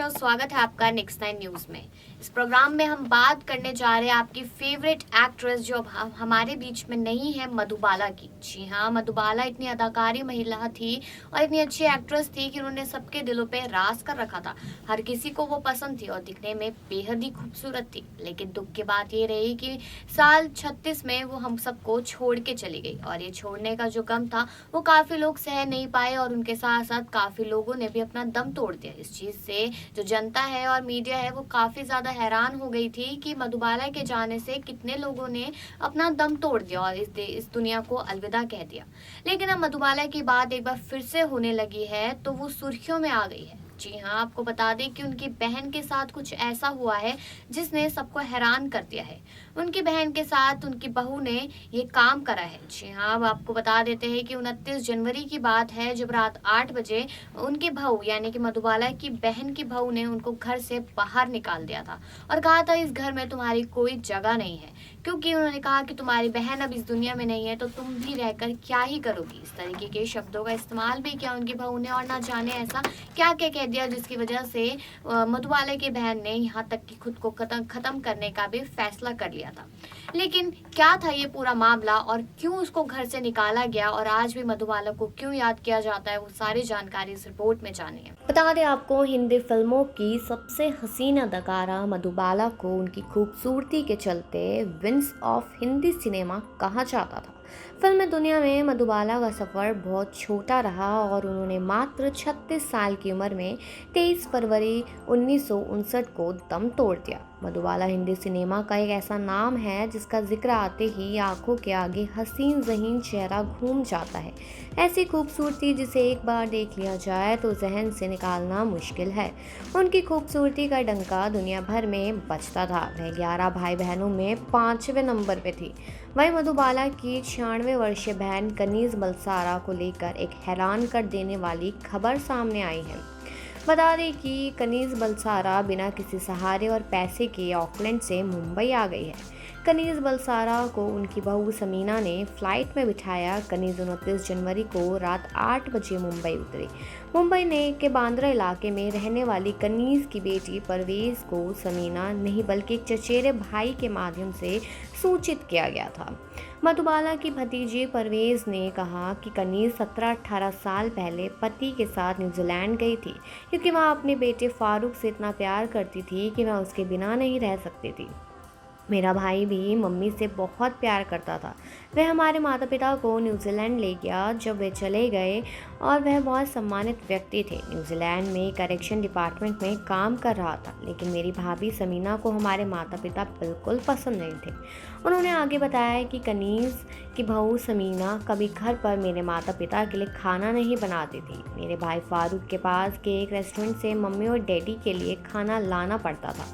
और स्वागत है आपका नेक्स्ट 9 न्यूज में। इस प्रोग्राम में हम बात करने जा रहे हैं आपकी फेवरेट एक्ट्रेस जो अब हमारे बीच में नहीं है, मधुबाला की। जी हाँ, मधुबाला इतनी अदाकारी महिला थी और इतनी अच्छी एक्ट्रेस थी कि उन्होंने सबके दिलों पे राज कर रखा था। हर किसी को वो पसंद थी और दिखने में बेहद ही खूबसूरत थी। लेकिन दुख की बात ये रही कि साल 36 में वो हम सबको छोड़ के चली गई और ये छोड़ने का जो गम था वो काफी लोग सह नहीं पाए और उनके साथ साथ काफी लोगों ने भी अपना दम तोड़ दिया। इस चीज से जो जनता है और मीडिया है वो काफी ज्यादा हैरान हो गई थी कि मधुबाला के जाने से कितने लोगों ने अपना दम तोड़ दिया और इस दुनिया को अलविदा कह दिया। लेकिन अब मधुबाला की बात एक बार फिर से होने लगी है तो वो सुर्खियों में आ गई है। जी हाँ, आपको बता दें कि उनकी बहन के साथ कुछ ऐसा हुआ है जिसने सबको हैरान कर दिया है। उनकी बहन के साथ उनकी बहू ने ये काम करा है। जी हाँ, अब आपको बता देते हैं कि 29 जनवरी की बात है जब रात 8 बजे उनकी बहू यानी कि मधुबाला की बहन की बहू ने उनको घर से बाहर निकाल दिया था और कहा था इस घर में तुम्हारी कोई जगह नहीं है, क्योंकि उन्होंने कहा कि तुम्हारी बहन अब इस दुनिया में नहीं है तो तुम भी रहकर क्या ही करोगी। इस तरीके के शब्दों का इस्तेमाल भी किया उनकी बहू ने और ना जाने ऐसा क्या क्या कह दिया जिसकी वजह से मधुबाला की बहन ने यहाँ तक कि खुद को खत्म करने का भी फैसला कर लिया था। लेकिन क्या था ये पूरा मामला और क्यों उसको घर से निकाला गया और आज भी मधुबाला को क्यों याद किया जाता है, वो सारी जानकारी इस रिपोर्ट में जानिए। बता दें आपको, हिंदी फिल्मों की सबसे हसीन अदाकारा मधुबाला को उनकी खूबसूरती के चलते विंस ऑफ हिंदी सिनेमा कहा जाता था। फिल्म दुनिया में मधुबाला का सफ़र बहुत छोटा रहा और उन्होंने मात्र 36 साल की उम्र में 23 फरवरी 1959 को दम तोड़ दिया। मधुबाला हिंदी सिनेमा का एक ऐसा नाम है जिसका जिक्र आते ही आंखों के आगे हसीन ज़हीन चेहरा घूम जाता है। ऐसी खूबसूरती जिसे एक बार देख लिया जाए तो जहन से निकालना मुश्किल है। उनकी खूबसूरती का डंका दुनिया भर में बजता था। वह 11 भाई बहनों में 5वें नंबर पे थी। वहीं मधुबाला की 96 वर्षीय बहन कनीज़ बलसारा को लेकर एक हैरान कर देने वाली खबर सामने आई है। बता दें कि कनीज़ बलसारा बिना किसी सहारे और पैसे के ऑकलैंड से मुंबई आ गई है। कनीज़ बलसारा को उनकी बहू समीना ने फ्लाइट में बिठाया। कनीज़ 29 जनवरी को रात 8 बजे मुंबई उतरी। मुंबई ने के बांद्रा इलाके में रहने वाली कनीज़ की बेटी परवेज़ को समीना नहीं बल्कि एक चचेरे भाई के माध्यम से सूचित किया गया था। मधुबाला की भतीजी परवेज़ ने कहा कि कनीज़ 17-18 साल पहले पति के साथ न्यूजीलैंड गई थी, क्योंकि वह अपने बेटे फारूक से इतना प्यार करती थी कि वह उसके बिना नहीं रह सकती थी। मेरा भाई भी मम्मी से बहुत प्यार करता था। वह हमारे माता पिता को न्यूजीलैंड ले गया जब वे चले गए और वह बहुत सम्मानित व्यक्ति थे। न्यूजीलैंड में करेक्शन डिपार्टमेंट में काम कर रहा था, लेकिन मेरी भाभी समीना को हमारे माता पिता बिल्कुल पसंद नहीं थे। उन्होंने आगे बताया कि कनीज़ की बहू समीना कभी घर पर मेरे माता पिता के लिए खाना नहीं बनाती थी। मेरे भाई फारूक के पास के एक रेस्टोरेंट से मम्मी और डैडी के लिए खाना लाना पड़ता था।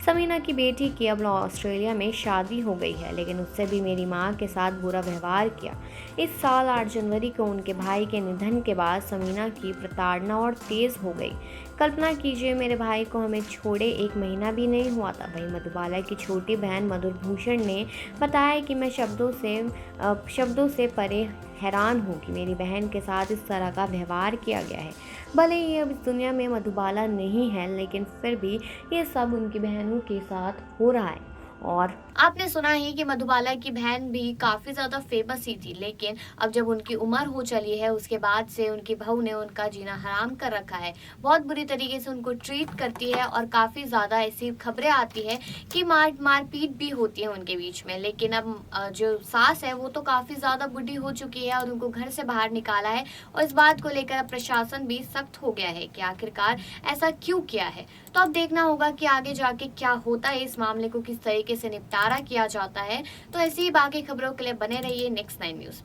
समीना की बेटी की अब ऑस्ट्रेलिया में शादी हो गई है, लेकिन उससे भी मेरी माँ के साथ बुरा व्यवहार किया। इस साल 8 जनवरी को उनके भाई के निधन के बाद समीना की प्रताड़ना और तेज़ हो गई। कल्पना कीजिए, मेरे भाई को हमें छोड़े 1 महीना भी नहीं हुआ था। वहीं मधुबाला की छोटी बहन मधुरभूषण ने बताया कि मैं शब्दों से परे हैरान हूँ कि मेरी बहन के साथ इस तरह का व्यवहार किया गया है। भले ही अब इस दुनिया में मधुबाला नहीं है, लेकिन फिर भी ये सब उनकी बहनों के साथ हो रहा है। और आपने सुना ही कि मधुबाला की बहन भी काफी ज्यादा फेमस ही थी, लेकिन अब जब उनकी उम्र हो चली है उसके बाद से उनकी बहू ने उनका जीना हराम कर रखा है। बहुत बुरी तरीके से उनको ट्रीट करती है और काफी ज्यादा ऐसी खबरें आती है कि मारपीट भी होती है उनके बीच में। लेकिन अब जो सास है वो तो काफी ज्यादा बुढ़ी हो चुकी है और उनको घर से बाहर निकाला है और इस बात को लेकर अब प्रशासन भी सख्त हो गया है कि आखिरकार ऐसा क्यों किया है। तो अब देखना होगा कि आगे जाके क्या होता है, इस मामले को किस तरीके से निपटारा किया जाता है। तो ऐसी ही बाकी खबरों के लिए बने रहिए नेक्स्ट 9 न्यूज।